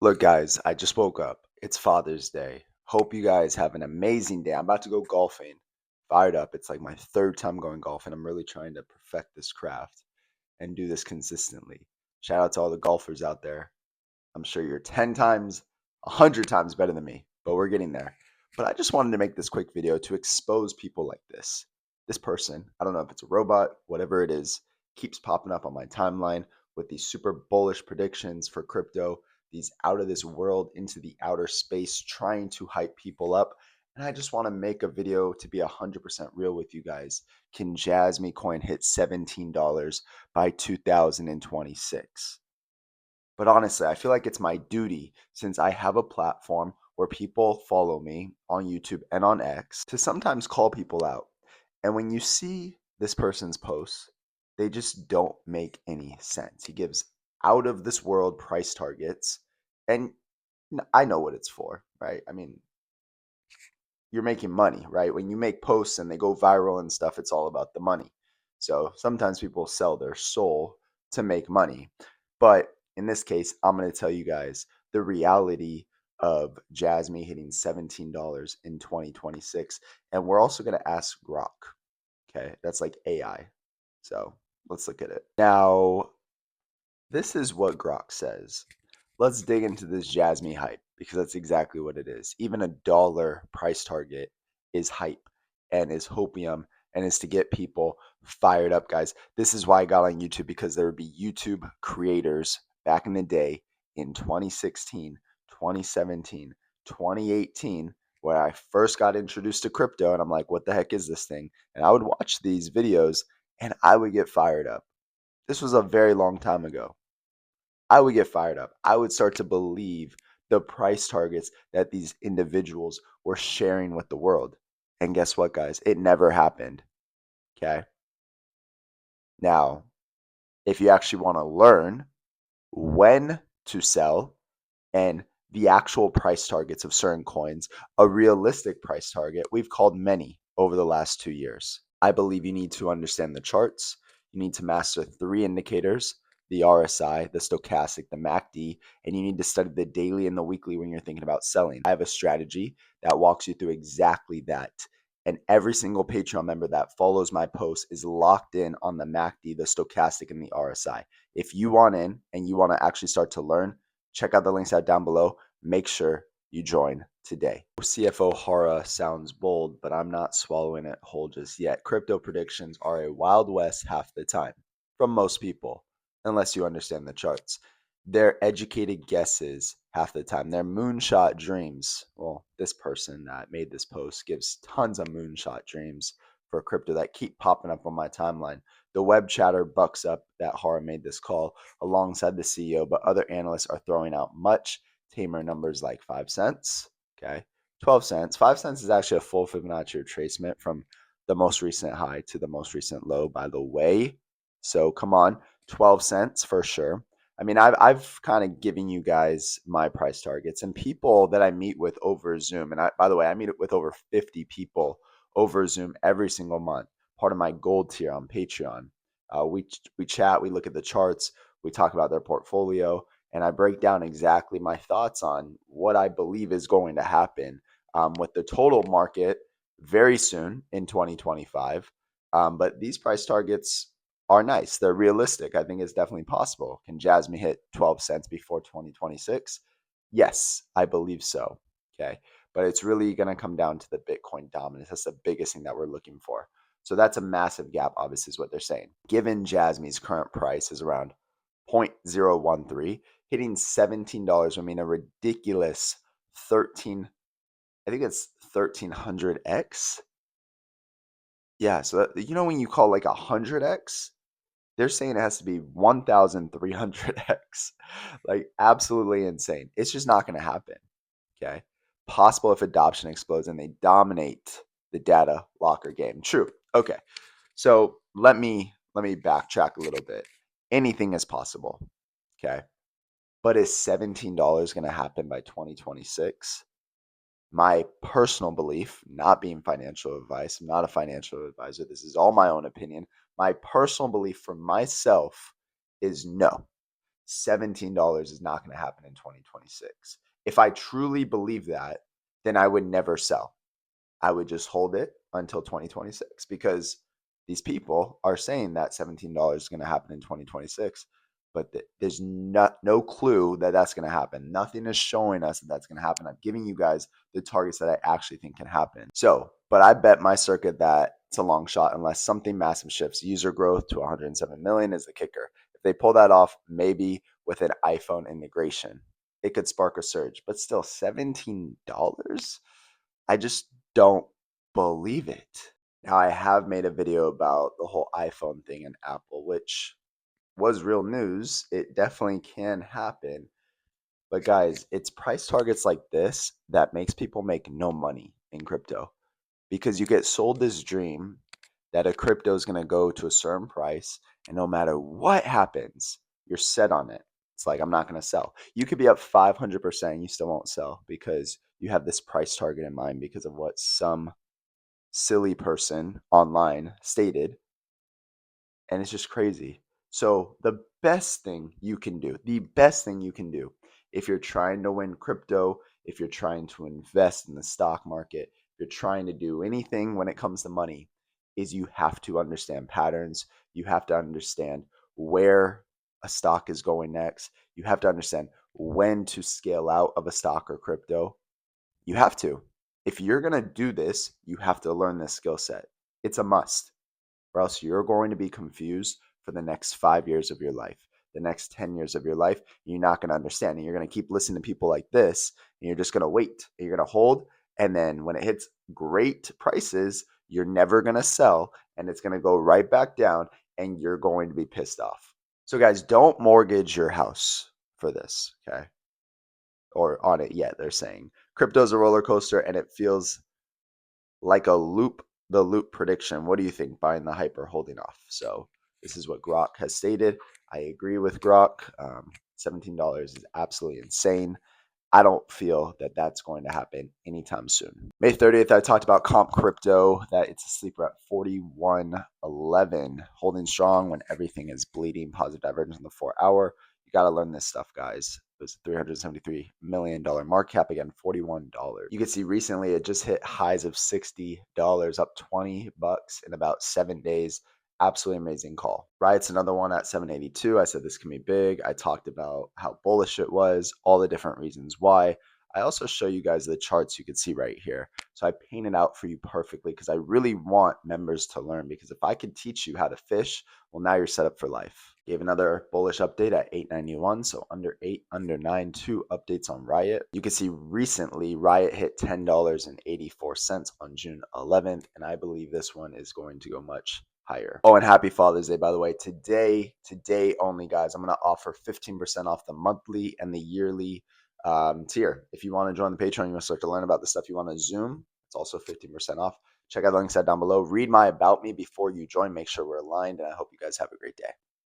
Look, guys, I just woke up. It's Father's Day. Hope you guys have an amazing day. I'm about to go golfing. Fired up. It's like my third time going golfing. I'm really trying to perfect this craft and do this consistently. Shout out to all the golfers out there. I'm sure you're 10 times, 100 times better than me, but we're getting there. But I just wanted to make this quick video to expose people like this. This person, I don't know if it's a robot, whatever it is, keeps popping up on my timeline with these super bullish predictions for crypto, these out of this world into the outer space, trying to hype people up. And I just want to make a video to be 100% real with you guys. Can Jasmy coin hit $17 by 2026? But honestly, I feel like it's my duty, since I have a platform where people follow me on YouTube and on X, to sometimes call people out. And when you see this person's posts, they just don't make any sense. He gives out of this world price targets, and I know what it's for, right? I mean, you're making money, right? When you make posts and they go viral and stuff, it's all about the money. So sometimes people sell their soul to make money. But in this case, I'm going to tell you guys the reality of Jasmy hitting $17 in 2026. And we're also going to ask Grok. Okay. That's like AI. So let's look at it. Now, this is what Grok says. Let's dig into this Jasmy hype, because that's exactly what it is. Even a dollar price target is hype and is hopium and is to get people fired up, guys. This is why I got on YouTube, because there would be YouTube creators back in the day in 2016, 2017, 2018, when I first got introduced to crypto, and I'm like, what the heck is this thing? And I would watch these videos and I would get fired up. This was a very long time ago. I would get fired up. I would start to believe the price targets that these individuals were sharing with the world. And guess what, guys? It never happened. Okay. Now, if you actually want to learn when to sell and the actual price targets of certain coins, a realistic price target, we've called many over the last 2 years. I believe you need to understand the charts. You need to master 3 indicators: the RSI, the stochastic, the MACD, and you need to study the daily and the weekly when you're thinking about selling. I have a strategy that walks you through exactly that. And every single Patreon member that follows my post is locked in on the MACD, the stochastic, and the RSI. If you want in and you want to actually start to learn, check out the links out down below. Make sure you join today. CFO Hara sounds bold, but I'm not swallowing it whole just yet. Crypto predictions are a wild west half the time from most people, unless you understand the charts. They're educated guesses half the time. They're moonshot dreams. Well, this person that made this post gives tons of moonshot dreams for crypto that keep popping up on my timeline. The web chatter bucks up that Hara made this call alongside the CEO, but other analysts are throwing out much tamer numbers like 5 cents, okay, 12 cents. 5 cents is actually a full Fibonacci retracement from the most recent high to the most recent low, by the way. So come on, 12 cents for sure. I mean, I've kind of given you guys my price targets, and people that I meet with over Zoom. And by the way, I meet with over 50 people over Zoom every single month. Part of my gold tier on Patreon. We chat, we look at the charts, we talk about their portfolio, and I break down exactly my thoughts on what I believe is going to happen with the total market very soon in 2025. But these price targets are nice. They're realistic. I think it's definitely possible. Can Jasmy hit 12 cents before 2026? Yes, I believe so. Okay. But it's really going to come down to the Bitcoin dominance. That's the biggest thing that we're looking for. So that's a massive gap, obviously, is what they're saying. Given Jasmy's current price is around 0.013, hitting $17 would mean a ridiculous 13, I think it's 1300x. Yeah. So, when you call like 100x, they're saying it has to be 1,300x. Like, absolutely insane. It's just not going to happen. Okay. Possible if adoption explodes and they dominate the data locker game. True. Okay. So let me backtrack a little bit. Anything is possible. Okay. But is $17 going to happen by 2026? My personal belief, not being financial advice, I'm not a financial advisor. This is all my own opinion. My personal belief for myself is no. $17 is not going to happen in 2026. If I truly believe that, then I would never sell. I would just hold it until 2026 because these people are saying that $17 is going to happen in 2026, but there's no clue that that's going to happen. Nothing is showing us that that's going to happen. I'm giving you guys the targets that I actually think can happen. So, but I bet my circuit that it's a long shot unless something massive shifts. User growth to 107 million is the kicker. If they pull that off, maybe with an iPhone integration, it could spark a surge, but still $17? I just don't believe it. Now, I have made a video about the whole iPhone thing in Apple, which was real news. It definitely can happen. But guys, it's price targets like this that makes people make no money in crypto because you get sold this dream that a crypto is going to go to a certain price, and no matter what happens, you're set on it. It's like, I'm not going to sell. You could be up 500% and you still won't sell because you have this price target in mind because of what some silly person online stated, and it's just crazy. So the best thing you can do if you're trying to win crypto, if you're trying to invest in the stock market, if you're trying to do anything when it comes to money, is you have to understand patterns. You have to understand where a stock is going next. You have to understand when to scale out of a stock or crypto. You have to. If you're going to do this, you have to learn this skill set. It's a must, or else you're going to be confused for the next 5 years of your life, the next 10 years of your life. You're not going to understand. And you're going to keep listening to people like this, and you're just going to wait, and you're going to hold. And then when it hits great prices, you're never going to sell, and it's going to go right back down, and you're going to be pissed off. So, guys, don't mortgage your house for this, okay? Or on it yet, they're saying. Crypto's a roller coaster, and it feels like the loop prediction. What do you think? Buying the hype or holding off? So this is what Grok has stated. I agree with Grok. $17 is absolutely insane. I don't feel that that's going to happen anytime soon. May 30th, I talked about comp crypto, that it's a sleeper at 41.11, holding strong when everything is bleeding. Positive divergence on the 4 hour. You got to learn this stuff, guys. It was $373 million market cap, again, $41. You can see recently it just hit highs of $60, up $20 in about 7 days. Absolutely amazing call. Riot's another one at 782. I said this can be big. I talked about how bullish it was, all the different reasons why. I also show you guys the charts you can see right here. So I paint it out for you perfectly because I really want members to learn, because if I could teach you how to fish, well, now you're set up for life. Gave another bullish update at 891, so under 8, under 9, 2 updates on Riot. You can see recently Riot hit $10.84 on June 11th, and I believe this one is going to go much higher. Oh, and happy Father's Day, by the way. Today only, guys, I'm going to offer 15% off the monthly and the yearly tier. If you want to join the Patreon, you want to start to learn about the stuff you want to Zoom, it's also 15% off. Check out the links down below. Read my about me before you join. Make sure we're aligned, and I hope you guys have a great day.